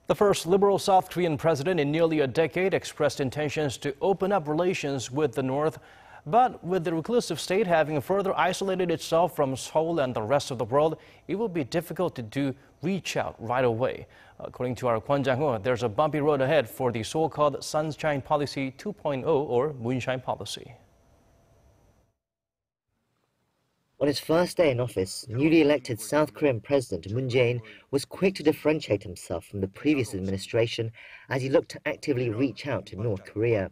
The first liberal South Korean president in nearly a decade expressed intentions to open up relations with the North. But with the reclusive state having further isolated itself from Seoul and the rest of the world, it will be difficult to reach out right away. According to our Kwon Jang-ho, there's a bumpy road ahead for the so-called Sunshine Policy 2.0 or Moonshine policy. On his first day in office, newly elected South Korean President Moon Jae-in was quick to differentiate himself from the previous administration as he looked to actively reach out to North Korea.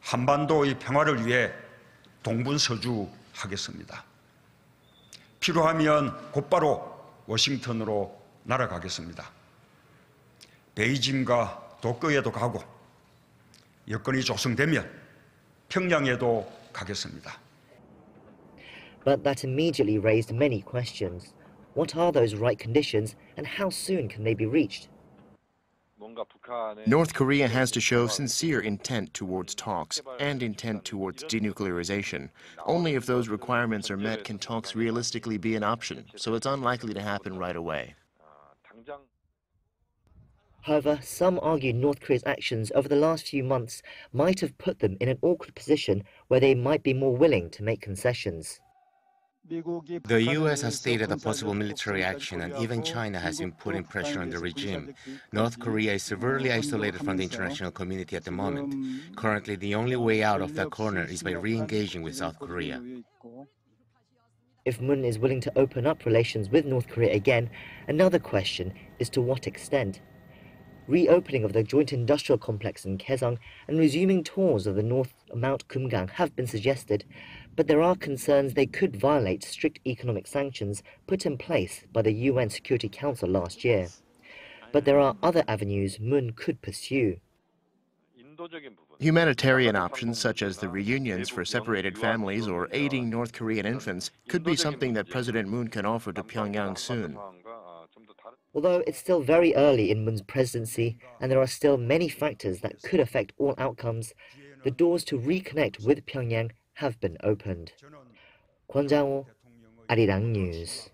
한반도의 평화를 위해 동분서주하겠습니다. 필요하면 곧바로 워싱턴으로 날아가겠습니다. 베이징과 도쿄에도 가고 여건이 조성되면 평양에도 가겠습니다. But that immediately raised many questions. What are those right conditions and how soon can they be reached? North Korea has to show sincere intent towards talks and intent towards denuclearization. Only if those requirements are met can talks realistically be an option, so it's unlikely to happen right away. However, some argue North Korea's actions over the last few months might have put them in an awkward position where they might be more willing to make concessions. The U.S. has stated a possible military action, and even China has been putting pressure on the regime. North Korea is severely isolated from the international community at the moment. Currently, the only way out of that corner is by re-engaging with South Korea. If Moon is willing to open up relations with North Korea again, another question is to what extent. Reopening of the joint industrial complex in Kaesong and resuming tours of the North Mount Kumgang have been suggested, but there are concerns they could violate strict economic sanctions put in place by the UN Security Council last year. But there are other avenues Moon could pursue. Humanitarian options such as the reunions for separated families or aiding North Korean infants could be something that President Moon can offer to Pyongyang soon. Although it's still very early in Moon's presidency and there are still many factors that could affect all outcomes, the doors to reconnect with Pyongyang have been opened. Kwon Jang-ho, Arirang News.